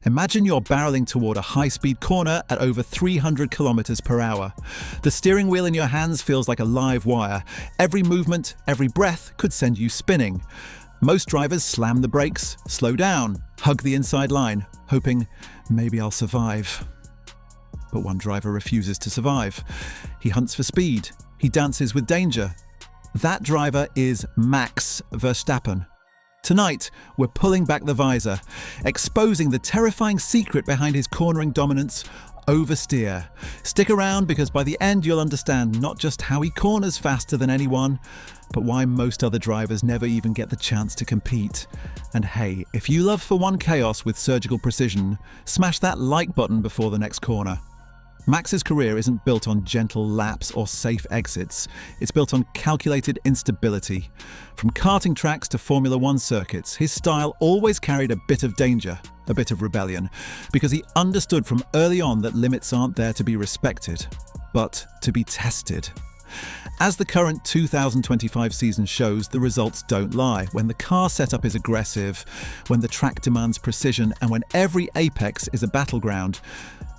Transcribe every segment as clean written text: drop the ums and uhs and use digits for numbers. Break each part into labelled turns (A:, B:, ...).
A: Imagine you're barreling toward a high-speed corner at over 300 kilometers per hour. The steering wheel in your hands feels like a live wire. Every movement, every breath could send you spinning. Most drivers slam the brakes, slow down, hug the inside line, hoping, maybe I'll survive. But one driver refuses to survive. He hunts for speed. He dances with danger. That driver is Max Verstappen. Tonight, we're pulling back the visor, exposing the terrifying secret behind his cornering dominance, Oversteer. Stick around because by the end you'll understand not just how he corners faster than anyone, but why most other drivers never even get the chance to compete. And hey, if you love for one chaos with surgical precision, smash that like button before the next corner. Max's career isn't built on gentle laps or safe exits. It's built on calculated instability. From karting tracks to Formula One circuits, his style always carried a bit of danger, a bit of rebellion, because he understood from early on that limits aren't there to be respected, but to be tested. As the current 2025 season shows, the results don't lie. When the car setup is aggressive, when the track demands precision, and when every apex is a battleground,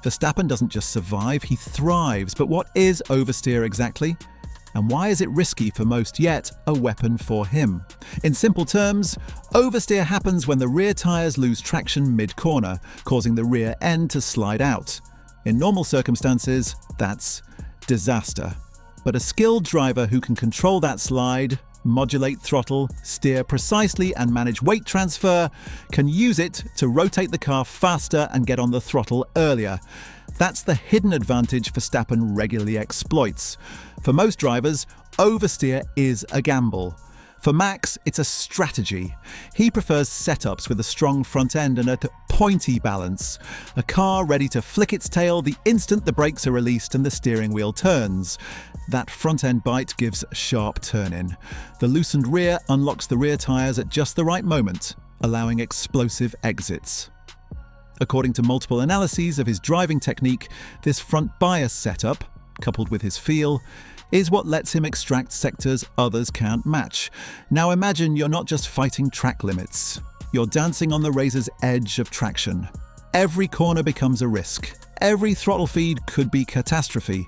A: Verstappen doesn't just survive, he thrives. But what is oversteer exactly? And why is it risky for most, yet a weapon for him? In simple terms, oversteer happens when the rear tyres lose traction mid-corner, causing the rear end to slide out. In normal circumstances, that's disaster. But a skilled driver who can control that slide, modulate throttle, steer precisely and manage weight transfer can use it to rotate the car faster and get on the throttle earlier. That's the hidden advantage Verstappen regularly exploits. For most drivers, oversteer is a gamble. For Max, it's a strategy. He prefers setups with a strong front end and a pointy balance. A car ready to flick its tail the instant the brakes are released and the steering wheel turns. That front end bite gives a sharp turn-in. The loosened rear unlocks the rear tyres at just the right moment, allowing explosive exits. According to multiple analyses of his driving technique, this front bias setup, coupled with his feel, is what lets him extract sectors others can't match. Now imagine you're not just fighting track limits. You're dancing on the razor's edge of traction. Every corner becomes a risk. Every throttle feed could be catastrophe.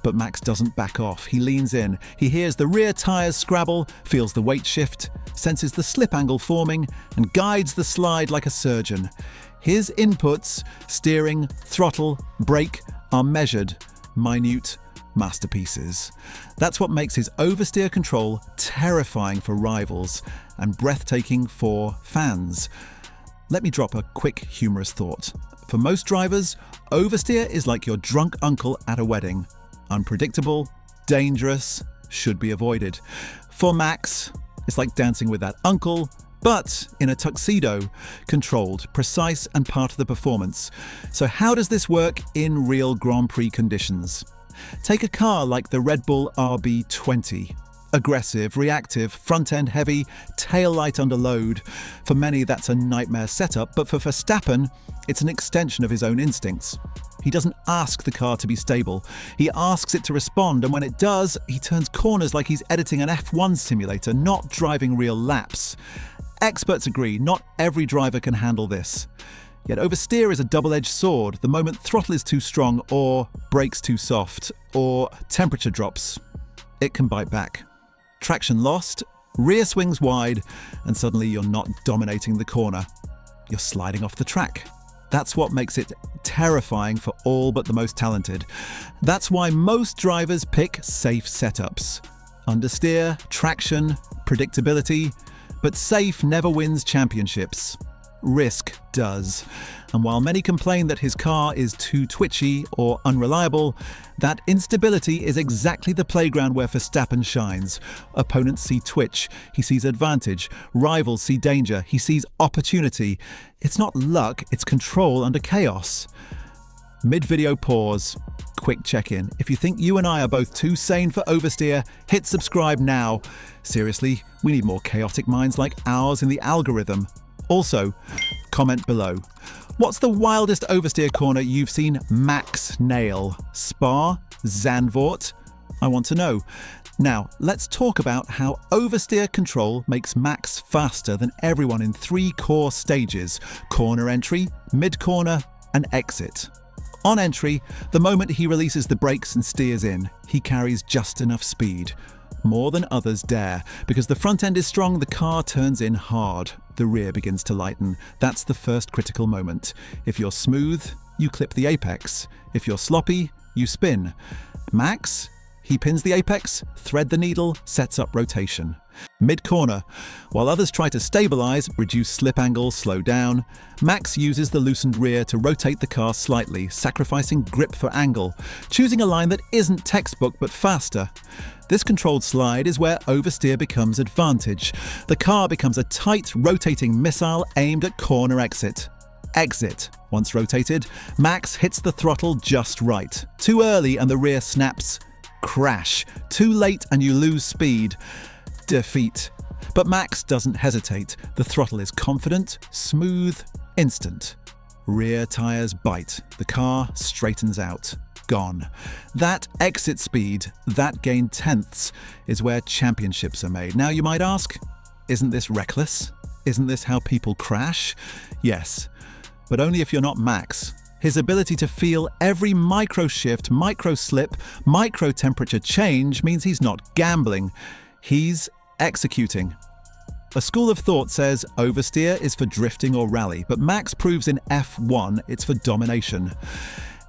A: But Max doesn't back off. He leans in. He hears the rear tyres scrabble, feels the weight shift, senses the slip angle forming, and guides the slide like a surgeon. His inputs, steering, throttle, brake, are measured, minute masterpieces. That's what makes his oversteer control terrifying for rivals and breathtaking for fans. Let me drop a quick humorous thought. For most drivers, oversteer is like your drunk uncle at a wedding. Unpredictable, dangerous, should be avoided. For Max, it's like dancing with that uncle, but in a tuxedo, controlled, precise, and part of the performance. So how does this work in real Grand Prix conditions? Take a car like the Red Bull RB20. Aggressive, reactive, front-end heavy, tail light under load. For many, that's a nightmare setup, but for Verstappen, it's an extension of his own instincts. He doesn't ask the car to be stable. He asks it to respond, and when it does, he turns corners like he's editing an F1 simulator, not driving real laps. Experts agree, not every driver can handle this. Yet oversteer is a double-edged sword. The moment throttle is too strong, or brakes too soft, or temperature drops, it can bite back. Traction lost, rear swings wide, and suddenly you're not dominating the corner. You're sliding off the track. That's what makes it terrifying for all but the most talented. That's why most drivers pick safe setups. Understeer, traction, predictability, but safe never wins championships. Risk does. And while many complain that his car is too twitchy or unreliable, that instability is exactly the playground where Verstappen shines. Opponents see twitch, he sees advantage, rivals see danger, he sees opportunity. It's not luck, it's control under chaos. Mid-video pause. Quick check-in. If you think you and I are both too sane for oversteer, hit subscribe now. Seriously, we need more chaotic minds like ours in the algorithm. Also, comment below. What's the wildest oversteer corner you've seen Max nail? Spa? Zandvoort? I want to know. Now, let's talk about how oversteer control makes Max faster than everyone in 3 core stages: corner entry, mid-corner, and exit. On entry, the moment he releases the brakes and steers in, he carries just enough speed. More than others dare. Because the front end is strong, the car turns in hard. The rear begins to lighten. That's the first critical moment. If you're smooth, you clip the apex. If you're sloppy, you spin. Max? He pins the apex, thread the needle, sets up rotation. Mid-corner. While others try to stabilize, reduce slip angle, slow down, Max uses the loosened rear to rotate the car slightly, sacrificing grip for angle, choosing a line that isn't textbook but faster. This controlled slide is where oversteer becomes advantage. The car becomes a tight, rotating missile aimed at corner exit. Exit. Once rotated, Max hits the throttle just right. Too early and the rear snaps. Crash. Too late and you lose speed. Defeat. But Max doesn't hesitate. The throttle is confident, smooth, instant. Rear tires bite. The car straightens out. Gone. That exit speed, that gain tenths, is where championships are made. Now you might ask, isn't this reckless? Isn't this how people crash? Yes, but only if you're not Max. His ability to feel every micro shift, micro slip, micro temperature change means he's not gambling. He's executing. A school of thought says oversteer is for drifting or rally, but Max proves in F1 it's for domination.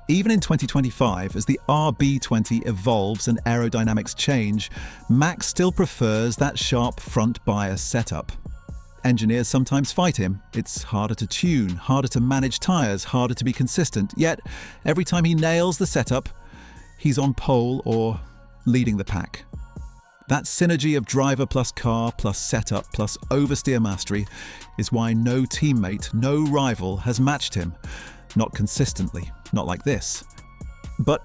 A: Even in 2025, as the RB20 evolves and aerodynamics change, Max still prefers that sharp front bias setup. Engineers sometimes fight him. It's harder to tune, harder to manage tyres, harder to be consistent. Yet, every time he nails the setup, he's on pole or leading the pack. That synergy of driver plus car plus setup plus oversteer mastery is why no teammate, no rival has matched him. Not consistently, not like this. But,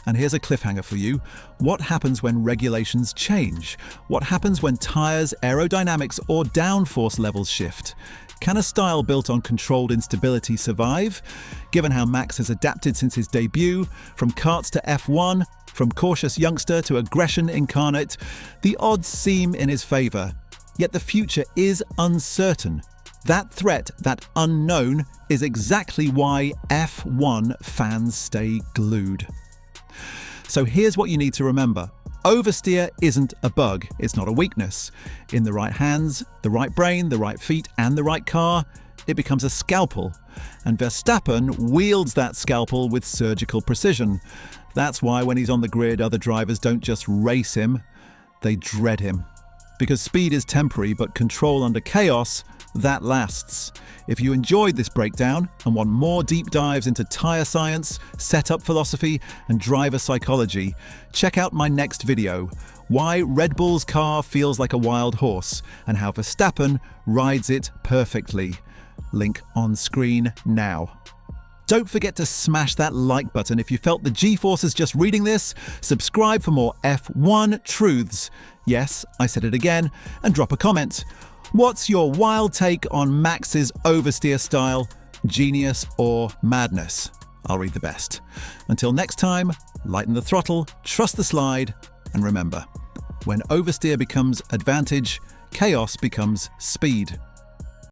A: and here's a cliffhanger for you, what happens when regulations change? What happens when tyres, aerodynamics or downforce levels shift? Can a style built on controlled instability survive? Given how Max has adapted since his debut, from karts to F1, from cautious youngster to aggression incarnate, the odds seem in his favour. Yet the future is uncertain. That threat, that unknown, is exactly why F1 fans stay glued. So here's what you need to remember. Oversteer isn't a bug, it's not a weakness. In the right hands, the right brain, the right feet, and the right car, it becomes a scalpel. And Verstappen wields that scalpel with surgical precision. That's why when he's on the grid, other drivers don't just race him, they dread him. Because speed is temporary, but control under chaos, that lasts. If you enjoyed this breakdown and want more deep dives into tyre science, setup philosophy, and driver psychology, check out my next video, Why Red Bull's car feels like a wild horse, and how Verstappen rides it perfectly. Link on screen now. Don't forget to smash that like button if you felt the G-forces just reading this, subscribe for more F1 truths. Yes, I said it again, and drop a comment. What's your wild take on Max's oversteer style? Genius or madness? I'll read the best. Until next time, lighten the throttle, trust the slide, and remember, when oversteer becomes advantage, chaos becomes speed.